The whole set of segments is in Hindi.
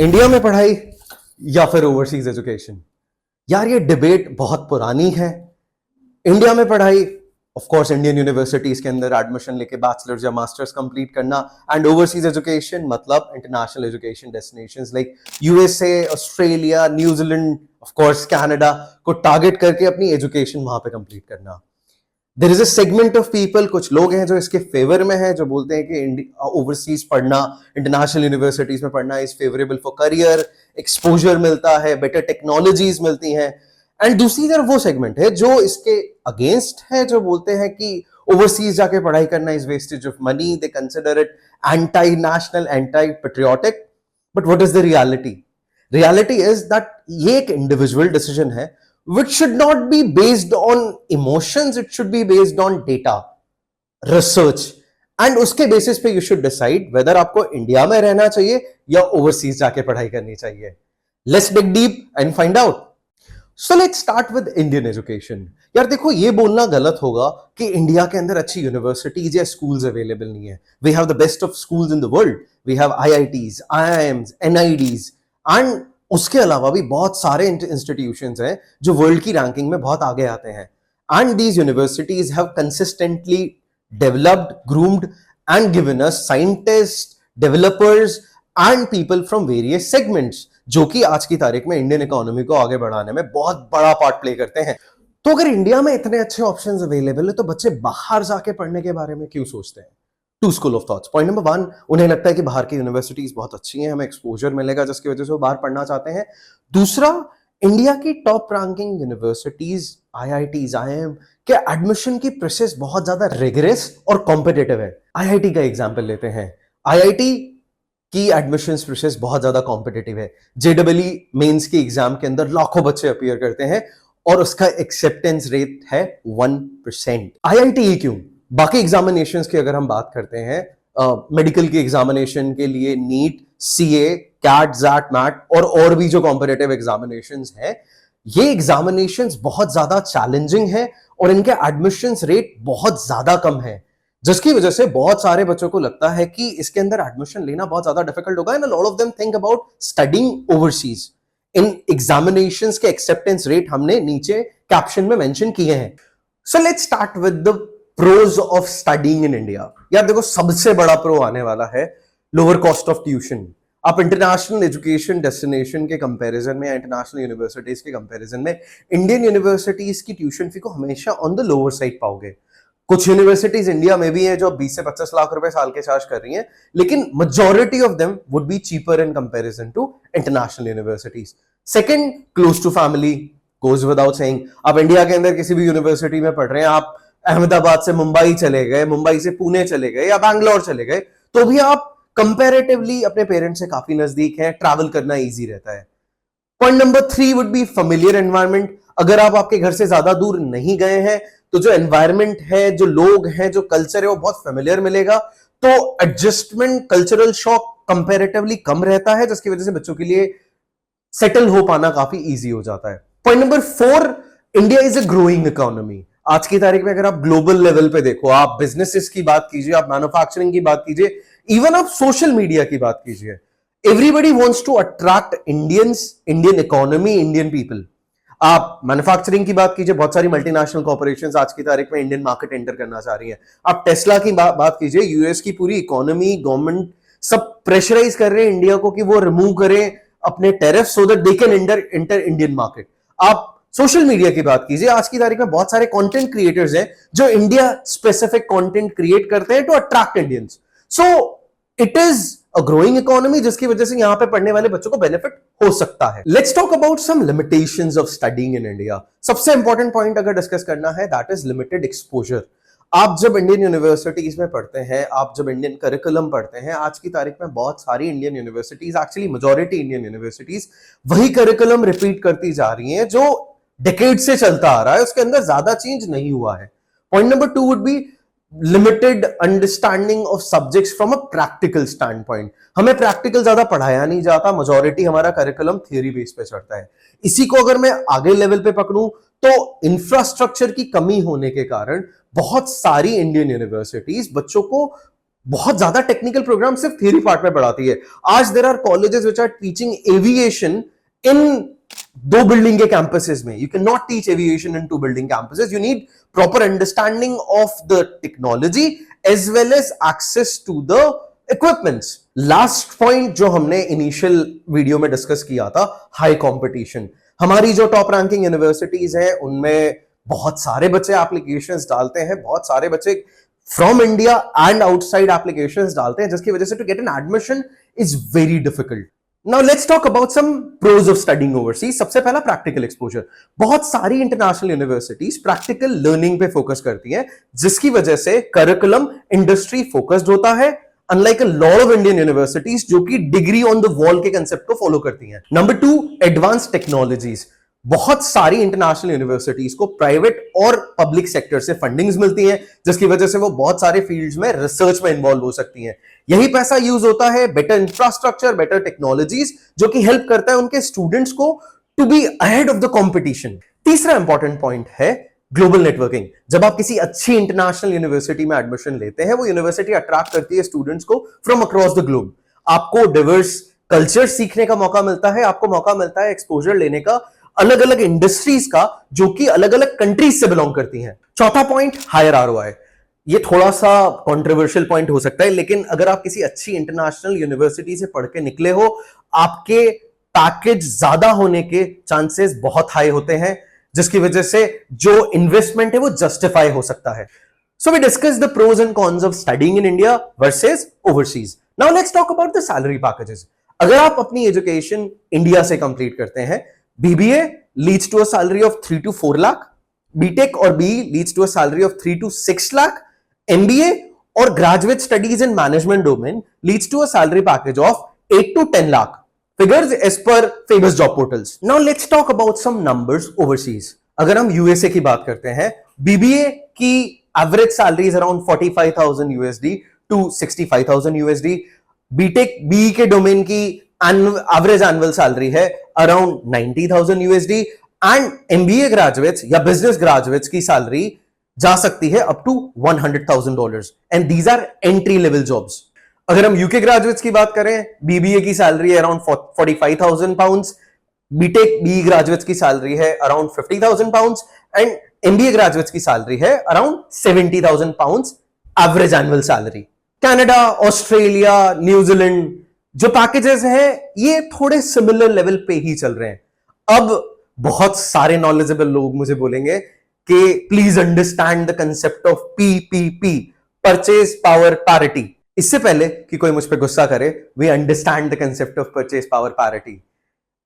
इंडिया में पढ़ाई या फिर ओवरसीज एजुकेशन। यार ये डिबेट बहुत पुरानी है। इंडिया में पढ़ाई, ऑफ कोर्स इंडियन यूनिवर्सिटीज के अंदर एडमिशन लेके बैचलर्स या मास्टर्स कंप्लीट करना, एंड ओवरसीज एजुकेशन मतलब international education destinations like USA, Australia, New Zealand, of course Canada को टारगेट करके अपनी एजुकेशन वहां पे कंप्लीट करना। There is a segment of people, कुछ लोग हैं जो इसके फेवर में हैं, जो बोलते हैं कि ओवरसीज पढ़ना, इंटरनेशनल यूनिवर्सिटीज में पढ़ना is favourable for career, exposure मिलता है, बेटर टेक्नोलॉजीज मिलती हैं। एंड दूसरी तरफ वो सेगमेंट है जो इसके अगेंस्ट है, जो बोलते हैं कि ओवरसीज जाके पढ़ाई करना is wastage of money, they consider it anti national, anti patriotic. But what is the reality? Reality is that ये एक इंडिविजुअल डिसीजन है which should not be based on emotions, it should be based on data, research, and उसके बेसिस पे you should decide whether आपको इंडिया में रहना चाहिए या ओवरसीज जाके पढ़ाई करनी चाहिए। Let's dig deep and find out. So let's start with Indian education. यार देखो, ये बोलना गलत होगा कि इंडिया के अंदर अच्छी यूनिवर्सिटीज या स्कूल्स अवेलेबल नहीं है। We have the best of schools in the world. We have IITs, IIMs, NIDs, and उसके अलावा भी बहुत सारे इंस्टीट्यूशंस हैं जो वर्ल्ड की रैंकिंग में बहुत आगे आते हैं। And these universities have consistently developed, groomed and given us scientist, developers and people from various segments, जो कि आज की तारीख में इंडियन इकोनॉमी को आगे बढ़ाने में बहुत बड़ा पार्ट प्ले करते हैं। तो अगर इंडिया में इतने अच्छे ऑप्शंस अवेलेबल है तो बच्चे बाहर जाके पढ़ने के बारे में क्यों सोचते हैं? Two school of thoughts. Point number 1, उन्हें लगता है कि बाहर की यूनिवर्सिटीज बहुत अच्छी हैं, हमें एक्सपोजर मिलेगा जिसकी वजह से वो बाहर पढ़ना चाहते हैं। दूसरा, इंडिया की top ranking universities, IITs, IIM के एडमिशन की प्रोसेस बहुत ज्यादा रिगरस और कॉम्पिटिटिव है। आईआईटी का एग्जांपल लेते हैं। आईआईटी की एडमिशन प्रोसेस बहुत ज्यादा कॉम्पिटिटिव है। जेडब्ल्यू मेंस के एग्जाम के अंदर लाखों बच्चे अपीयर करते हैं और उसका एक्सेप्टेंस रेट है 1%। आईआईटी क्यों? बाकी एग्जामिनेशंस की अगर हम बात करते हैं, मेडिकल की एग्जामिनेशन के लिए NEET, CA, CAT, XAT, MAT और भी जो कॉम्पिटिटिव एग्जामिनेशंस हैं, ये एग्जामिनेशंस बहुत ज्यादा चैलेंजिंग है और इनके एडमिशंस रेट बहुत ज्यादा कम है, जिसकी वजह से बहुत सारे बच्चों को लगता है कि इसके अंदर एडमिशन लेना बहुत ज्यादा डिफिकल्ट होगा। And a lot of them think about studying overseas. इन एग्जामिनेशंस के एक्सेप्टेंस रेट हमने नीचे कैप्शन में मेंशन किए हैं। So let's start with the pros of studying in India. यार देखो, सबसे बड़ा प्रो आने वाला है लोअर कॉस्ट ऑफ ट्यूशन। आप इंटरनेशनल एजुकेशन डेस्टिनेशन के कंपैरिजन में, इंटरनेशनल यूनिवर्सिटीज के कंपैरिजन में इंडियन यूनिवर्सिटीज की ट्यूशन फी को हमेशा ऑन द लोअर साइड पाओगे। कुछ यूनिवर्सिटीज इंडिया में भी है जो 20 से 25 लाख रुपए साल के चार्ज कर रही हैं, लेकिन majority of them would be cheaper in comparison to international universities. Second, close to family, goes without saying. आप इंडिया के अंदर किसी भी यूनिवर्सिटी में पढ़ रहे हैं, आप अहमदाबाद से मुंबई चले गए, मुंबई से पुणे चले गए या बैंगलोर चले गए, तो भी आप कंपैरेटिवली अपने पेरेंट्स से काफी नजदीक हैं, ट्रैवल करना इजी रहता है। Point number 3 would be familiar environment. अगर आप आपके घर से ज्यादा दूर नहीं गए हैं तो जो एनवायरनमेंट है, जो लोग हैं, जो कल्चर है, वो बहुत फेमिलियर मिलेगा, तो एडजस्टमेंट, कल्चरल शॉक कंपैरेटिवली कम रहता है, जिसकी वजह से बच्चों के लिए सेटल हो पाना काफी इजी हो जाता है। Point number 4, India is a growing economy. आज की तारीख में अगर आप ग्लोबल लेवल पे देखो, आप बिजनेसेस की बात कीजिए, आप मैन्युफैक्चरिंग की बात कीजिए, इवन आप सोशल मीडिया की बात कीजिए, everybody wants to attract Indians, Indian economy, Indian people. आप मैन्युफैक्चरिंग की बात कीजिए, बहुत सारी मल्टीनेशनल कॉर्पोरेशंस आज की तारीख में इंडियन मार्केट एंटर करना चाह रही हैं। आप टेस्ला की बात कीजिए, यूएस की पूरी इकोनॉमी, गवर्नमेंट सब प्रेशराइज कर रहे हैं इंडिया को कि वो रिमूव करें अपने tariff so that they can enter Indian market. आप सोशल मीडिया की बात कीजिए, आज की तारीख में बहुत सारे कंटेंट क्रिएटर्स हैं जो इंडिया स्पेसिफिक कंटेंट क्रिएट करते हैं to attract Indians. So it is a growing economy, जिसकी वजह से यहां पे पढ़ने वाले बच्चों को बेनिफिट हो सकता है। Let's talk about some limitations of studying in India. सबसे इंपॉर्टेंट पॉइंट अगर डिस्कस करना है, दैट इज लिमिटेड एक्सपोजर। आप जब इंडियन यूनिवर्सिटीज में पढ़ते हैं, आप जब इंडियन करिकुलम पढ़ते हैं, आज की तारीख में बहुत सारी Indian universities, actually majority Indian universities वही करिकुलम रिपीट करती जा रही हैं जो डेकेड से चलता आ रहा है, उसके अंदर ज्यादा चेंज नहीं हुआ है। Point number 2 would be limited understanding of subjects from a practical stand point. हमें प्रैक्टिकल ज्यादा पढ़ाया नहीं जाता, मेजॉरिटी हमारा करिकुलम थियरी बेस पे चढ़ता है। इसी को अगर मैं आगे लेवल पे पकड़ूं तो इंफ्रास्ट्रक्चर की कमी होने के कारण बहुत सारी इंडियन यूनिवर्सिटीज बच्चों को बहुत ज्यादा टेक्निकल प्रोग्राम सिर्फ थियरी पार्ट में पढ़ाती है। आज there are colleges which are teaching aviation in 2 building के कैंपसेस में। You can not teach aviation in 2 building campuses. You need proper understanding of the technology as well as access to the equipments. Last point जो हमने इनिशियल वीडियो में डिस्कस किया था, हाई कंपटीशन। हमारी जो टॉप रैंकिंग यूनिवर्सिटीज हैं उनमें बहुत सारे बच्चे एप्लीकेशंस डालते हैं, बहुत सारे बच्चे from India and outside applications डालते हैं, जिसकी वजह से to get an admission is very difficult. Now let's talk about some pros of studying overseas. सबसे पहला प्रैक्टिकल एक्सपोजर। बहुत सारी इंटरनेशनल यूनिवर्सिटीज प्रैक्टिकल लर्निंग पे फोकस करती हैं, जिसकी वजह से करिकुलम इंडस्ट्री फोकस्ड होता है, unlike a lot of Indian universities जो कि डिग्री ऑन द वॉल के कंसेप्ट को फॉलो करती हैं। Number 2, advance technologies. बहुत सारी इंटरनेशनल यूनिवर्सिटीज को प्राइवेट और पब्लिक सेक्टर से फंडिंग्स मिलती हैं, जिसकी वजह से वो बहुत सारे फील्ड्स में रिसर्च में इन्वॉल्व हो सकती हैं। यही पैसा यूज होता है बेटर इंफ्रास्ट्रक्चर, बेटर टेक्नोलॉजीज, जो कि हेल्प करता है उनके स्टूडेंट्स को to be ahead of the competition. तीसरा इंपॉर्टेंट पॉइंट है ग्लोबल नेटवर्किंग। जब आप किसी अच्छी इंटरनेशनल यूनिवर्सिटी में एडमिशन लेते हैं, वो यूनिवर्सिटी अट्रैक्ट करती है स्टूडेंट्स को फ्रॉम अक्रॉस द ग्लोब। आपको डिवर्स कल्चर सीखने का मौका मिलता है, आपको मौका मिलता है एक्सपोजर लेने का अलग अलग इंडस्ट्रीज का, जो कि अलग अलग कंट्रीज से बिलोंग करती हैं। चौथा पॉइंट, हायर आरओआई। ये थोड़ा सा कंट्रोवर्शियल पॉइंट हो सकता है, लेकिन अगर आप किसी अच्छी इंटरनेशनल यूनिवर्सिटी से पढ़ के निकले हो, आपके पैकेज ज्यादा होने के चांसेस बहुत हाई होते हैं, जिसकी वजह से जो इन्वेस्टमेंट है वो जस्टिफाई हो सकता है। So we discuss the pros and cons of studying in India versus overseas. Now let's talk about the salary packages. अगर आप अपनी एजुकेशन इंडिया से कंप्लीट करते हैं, BBA leads to a salary of 3 to 4 lakh, BTech or BE leads to a salary of 3 to 6 lakh, MBA or graduate studies in management domain leads to a salary package of 8 to 10 lakh. Figures as per famous job portals. Now let's talk about some numbers overseas. अगर हम USA की बात करते हैं, BBA की average salary is around 45,000 USD to 65,000 USD. BTech BE के डोमेन की एवरेज एनुअल सैलरी है around 90,000 USD and MBA graduates या बिजनेस ग्रेजुएट्स की सैलरी जा सकती है up to $100,000 and these are entry level jobs. अगर हम यूके ग्रेजुएट्स की बात करें, BBA की सैलरी है around 45,000 pounds, BTech BE graduates की सैलरी है around 50,000 pounds and MBA graduates की सैलरी है around 70,000 pounds average annual salary. Canada, Australia, New Zealand जो पैकेजेस हैं ये थोड़े सिमिलर लेवल पे ही चल रहे हैं। अब बहुत सारे नॉलेजेबल लोग मुझे बोलेंगे कि please understand the concept of PPP, purchase power parity. इससे पहले कि कोई मुझ पे गुस्सा करे, we understand the concept of purchase power parity.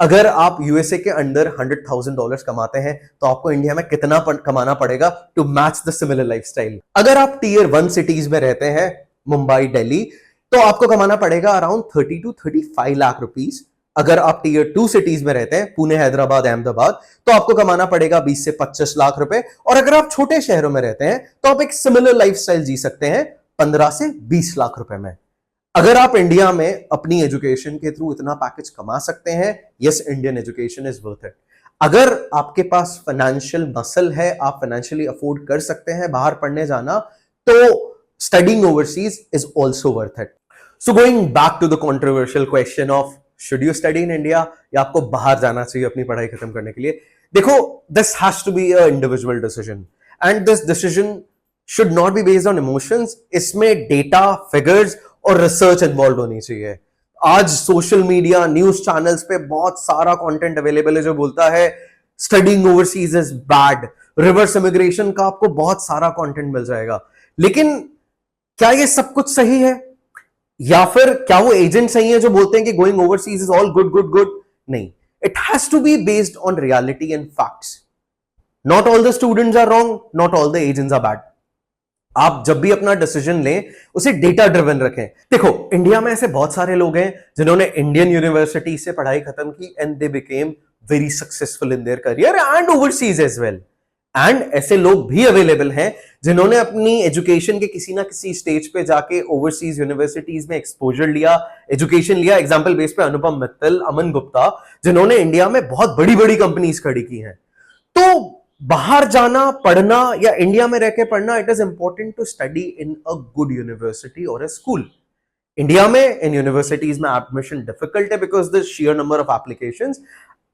अगर आप यूएसए के अंडर $100,000 कमाते हैं तो आपको इंडिया में कितना कमाना पड़ेगा to match the similar lifestyle. अगर आप टियर 1 सिटीज में रहते हैं, मुंबई, दिल्ली, तो आपको कमाना पड़ेगा अराउंड 30 to 35 लाख रुपीस। अगर आप टियर 2 सिटीज में रहते हैं, पुणे, हैदराबाद, अहमदाबाद, तो आपको कमाना पड़ेगा 20 से 25 लाख रुपए। और अगर आप छोटे शहरों में रहते हैं तो आप एक सिमिलर लाइफस्टाइल जी सकते हैं 15 से 20 लाख रुपए में। अगर आप इंडिया में अपनी एजुकेशन के थ्रू इतना पैकेज कमा सकते हैं, yes, Indian education is worth it. अगर आपके पास फाइनेंशियल मसल है, आप फाइनेंशियली अफोर्ड कर सकते हैं बाहर पढ़ने जाना, तो studying overseas is also worth it. So going back to the controversial question of should you study in India या आपको बाहर जाना चाहिए अपनी पढ़ाई खत्म करने के लिए, देखो, this has to be a individual decision and this decision should not be based on emotions. इसमें data, figures और research involved होनी चाहिए। आज सोशल मीडिया, न्यूज चैनल्स पे बहुत सारा कंटेंट अवेलेबल है जो बोलता है studying overseas is bad, reverse immigration का आपको बहुत सारा कंटेंट मिल जाएगा, लेकिन क्या ये सब कुछ सही है? या फिर क्या वो एजेंट सही है जो बोलते हैं कि going overseas is all good good good? नहीं, it has to be based on reality and facts. Not all the students are wrong, not all the agents are bad. आप जब भी अपना डिसीजन लें उसे डेटा ड्रिवन रखें। देखो, इंडिया में ऐसे बहुत सारे लोग हैं जिन्होंने इंडियन यूनिवर्सिटी से पढ़ाई खत्म की and they became very successful in their career and overseas as well. And ऐसे लोग भी अवेलेबल हैं जिन्होंने अपनी एजुकेशन के किसी ना किसी स्टेज पे जाके ओवरसीज यूनिवर्सिटीज में एक्सपोजर लिया, एजुकेशन लिया। एग्जांपल बेस पे अनुपम मित्तल, अमन गुप्ता, जिन्होंने इंडिया में बहुत बड़ी बड़ी कंपनीज खड़ी की हैं। तो बाहर जाना पढ़ना या इंडिया में रह के पढ़ना, it is important to study in a good university और अ स्कूल. इंडिया में इन यूनिवर्सिटीज में एडमिशन डिफिकल्ट है because the sheer number of applications,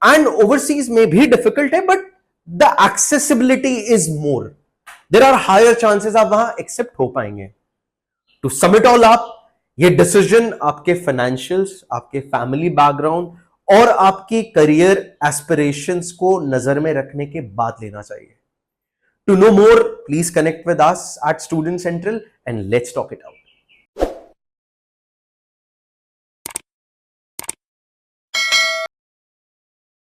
and overseas में भी डिफिकल्ट है, but the accessibility is more. There are higher chances आप वहां एक्सेप्ट हो पाएंगे. To sum it all up, ये डिसीजन आपके फाइनेंशियल्स, आपके फैमिली बैकग्राउंड और आपकी करियर एस्पिरेशंस को नजर में रखने के बाद लेना चाहिए. To know more, please connect with us at student central and let's talk it out.